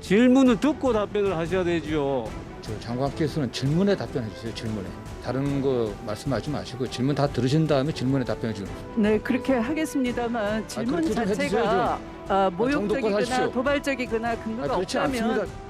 질문을 듣고 답변을 하셔야 되죠. 저 장관께서는 질문에 답변해 주세요. 질문에. 다른 거 말씀하지 마시고 질문 다 들으신 다음에 질문에 답변해 주세요. 네, 그렇게 하겠습니다만 질문 그렇게 좀 자체가 정도껏 모욕적이거나 하십시오. 도발적이거나 근거가 그렇지 없다면 않습니다.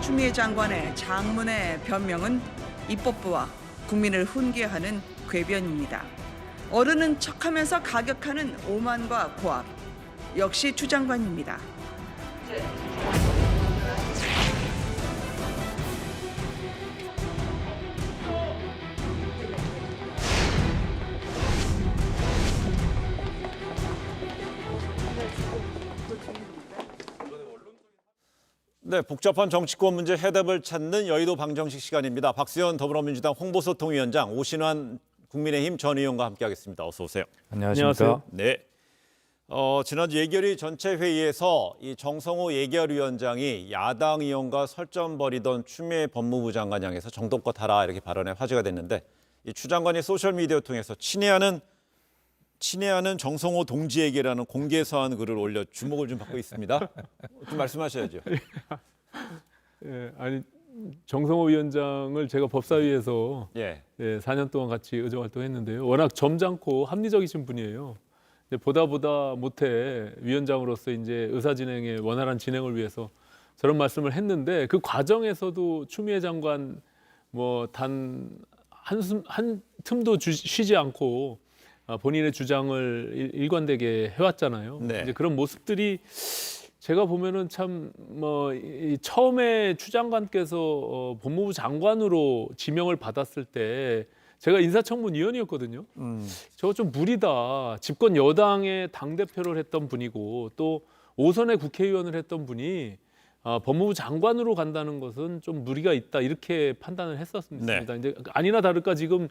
추미애 장관의 장문의 변명은 입법부와 국민을 훈계하는 궤변입니다. 어른은 척하면서 가격하는 오만과 고압. 역시 추 장관입니다. 네, 복잡한 정치권 문제 해답을 찾는 여의도 방정식 시간입니다. 박수현 더불어민주당 홍보소통위원장, 오신환 국민의힘 전 의원과 함께하겠습니다. 어서 오세요. 안녕하십니까. 네. 지난주 예결위 전체 회의에서 이 정성호 예결위원장이 야당 의원과 설전 벌이던 추미애 법무부 장관 향해서 정도껏 하라 이렇게 발언에 화제가 됐는데 이 추 장관이 소셜 미디어 통해서 친애하는 정성호 동지에게라는 공개서한 글을 올려 주목을 좀 받고 있습니다. 좀 말씀하셔야죠. 예, 아니 정성호 위원장을 제가 법사위에서 예. 4년 동안 같이 의정 활동했는데요. 워낙 점잖고 합리적이신 분이에요. 근데 보다 못해 위원장으로서 이제 의사 진행의 원활한 진행을 위해서 저런 말씀을 했는데 그 과정에서도 추미애 장관 뭐 단 한 틈도 쉬지 않고 본인의 주장을 일관되게 해왔잖아요. 네. 이제 그런 모습들이 제가 보면은 참 처음에 추 장관께서 법무부 장관으로 지명을 받았을 때 제가 인사청문위원이었거든요. 저거 좀 무리다. 집권 여당의 당대표를 했던 분이고 또 5선의 국회의원을 했던 분이 법무부 장관으로 간다는 것은 좀 무리가 있다. 이렇게 판단을 했었습니다. 네. 이제 아니나 다를까 지금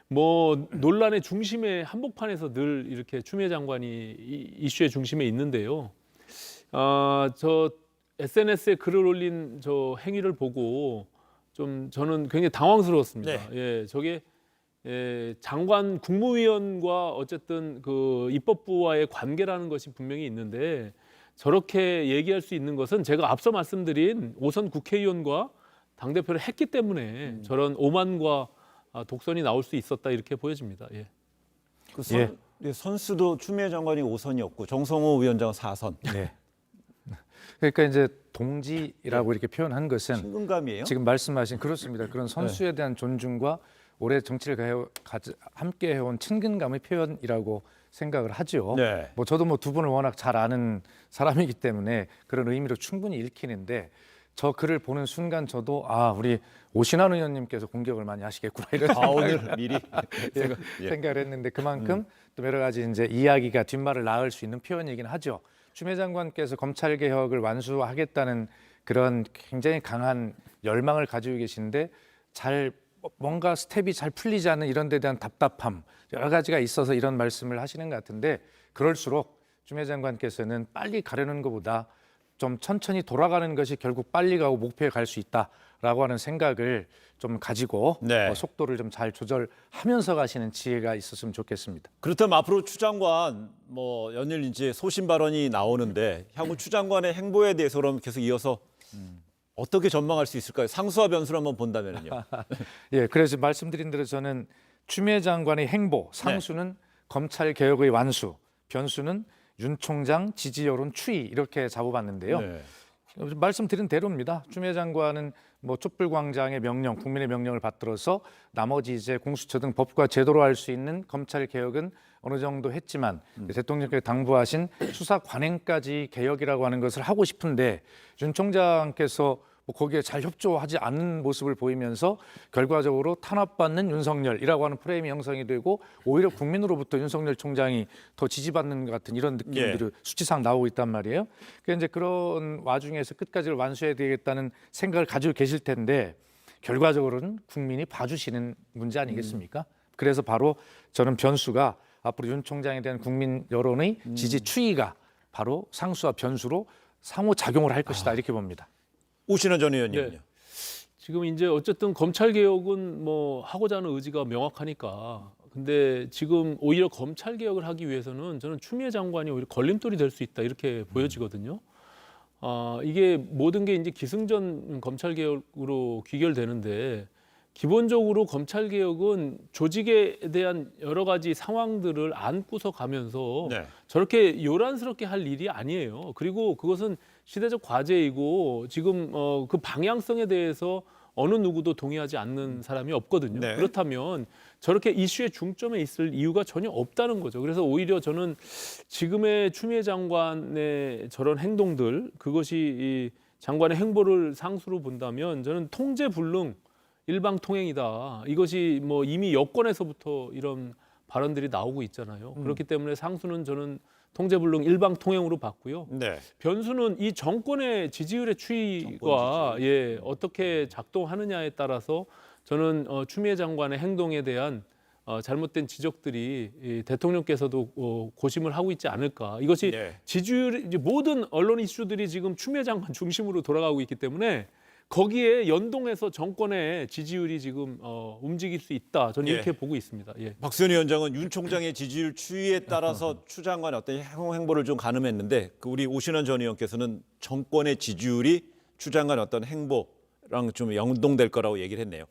뭐 논란의 중심에 한복판에서 늘 이렇게 추미애 장관이 이슈의 중심에 있는데요. 저 SNS에 글을 올린 저 행위를 보고 좀 저는 굉장히 당황스러웠습니다. 네. 예, 저게 장관 국무위원과 어쨌든 그 입법부와의 관계라는 것이 분명히 있는데 저렇게 얘기할 수 있는 것은 제가 앞서 말씀드린 5선 국회의원과 당대표를 했기 때문에 저런 오만과 독선이 나올 수 있었다 이렇게 보여집니다. 예. 선수도 추미애 장관이 5선이었고 정성호 위원장은 4선. 네. 그러니까 이제 동지라고 이렇게 표현한 것은 친근감이에요? 지금 말씀하신 그렇습니다. 그런 선수에 대한 존중과 오래 정치를 함께 해온 친근감의 표현이라고 생각을 하죠. 네. 뭐 저도 뭐 두 분을 워낙 잘 아는 사람이기 때문에 그런 의미로 충분히 읽히는데 저 글을 보는 순간 저도 우리 오신환 의원님께서 공격을 많이 하시겠구나 이런 오늘 미리 생각을 했는데 그만큼 또 여러 가지 이제 이야기가 뒷말을 낳을 수 있는 표현이긴 하죠. 추미애 장관께서 검찰 개혁을 완수하겠다는 그런 굉장히 강한 열망을 가지고 계신데 뭔가 스텝이 잘 풀리지 않는 이런 데 대한 답답함 여러 가지가 있어서 이런 말씀을 하시는 것 같은데 그럴수록 추미애 장관께서는 빨리 가려는 것보다 좀 천천히 돌아가는 것이 결국 빨리 가고 목표에 갈 수 있다라고 하는 생각을 좀 가지고 네. 속도를 좀 잘 조절하면서 가시는 지혜가 있었으면 좋겠습니다. 그렇다면 앞으로 추 장관 연일 이제 소신 발언이 나오는데 향후 추 장관의 행보에 대해서 그럼 계속 이어서 어떻게 전망할 수 있을까요? 상수와 변수를 한번 본다면요. 예, 그래서 말씀드린 대로 저는 추미애 장관의 행보, 상수는 검찰 개혁의 완수, 변수는 윤 총장 지지 여론 추이 이렇게 잡아봤는데요. 네. 말씀드린 대로입니다. 추미애 장관은 촛불광장의 명령, 국민의 명령을 받들어서 나머지 이제 공수처 등 법과 제도로 할 수 있는 검찰 개혁은 어느 정도 했지만 대통령께서 당부하신 수사 관행까지 개혁이라고 하는 것을 하고 싶은데 윤 총장께서 거기에 잘 협조하지 않는 모습을 보이면서 결과적으로 탄압받는 윤석열이라고 하는 프레임이 형성이 되고 오히려 국민으로부터 윤석열 총장이 더 지지받는 것 같은 이런 느낌들이 수치상 나오고 있단 말이에요. 그러니까 이제 그런 와중에서 끝까지 완수해야 되겠다는 생각을 가지고 계실 텐데 결과적으로는 국민이 봐주시는 문제 아니겠습니까? 그래서 바로 저는 변수가 앞으로 윤 총장에 대한 국민 여론의 지지 추이가 바로 상수와 변수로 상호 작용을 할 것이다 이렇게 봅니다. 오신환 전 의원님은요? 지금 이제 어쨌든 검찰 개혁은 뭐 하고자 하는 의지가 명확하니까. 근데 지금 오히려 검찰 개혁을 하기 위해서는 저는 추미애 장관이 오히려 걸림돌이 될 수 있다 이렇게 보여지거든요. 이게 모든 게 이제 기승전 검찰 개혁으로 귀결되는데 기본적으로 검찰 개혁은 조직에 대한 여러 가지 상황들을 안고서 가면서 네. 저렇게 요란스럽게 할 일이 아니에요. 그리고 그것은 시대적 과제이고 지금 그 방향성에 대해서 어느 누구도 동의하지 않는 사람이 없거든요. 네. 그렇다면 저렇게 이슈의 중점에 있을 이유가 전혀 없다는 거죠. 그래서 오히려 저는 지금의 추미애 장관의 저런 행동들 그것이 이 장관의 행보를 상수로 본다면 저는 통제불능 일방통행이다. 이것이 뭐 이미 여권에서부터 이런 발언들이 나오고 있잖아요. 그렇기 때문에 상수는 저는 통제불능 일방통행으로 봤고요. 네. 변수는 이 정권의 지지율의 추이가 어떻게 작동하느냐에 따라서 저는 추미애 장관의 행동에 대한 잘못된 지적들이 이 대통령께서도 고심을 하고 있지 않을까. 이것이 네. 지지율 이제 모든 언론 이슈들이 지금 추미애 장관 중심으로 돌아가고 있기 때문에 거기에 연동해서 정권의 지지율이 지금 움직일 수 있다. 저는 이렇게 보고 있습니다. 예. 박수현 위원장은 윤 총장의 지지율 추이에 따라서 추 장관의 어떤 행보를 좀 가늠했는데 그 우리 오신환 전 의원께서는 정권의 지지율이 추 장관의 어떤 행보랑 좀 연동될 거라고 얘기를 했네요.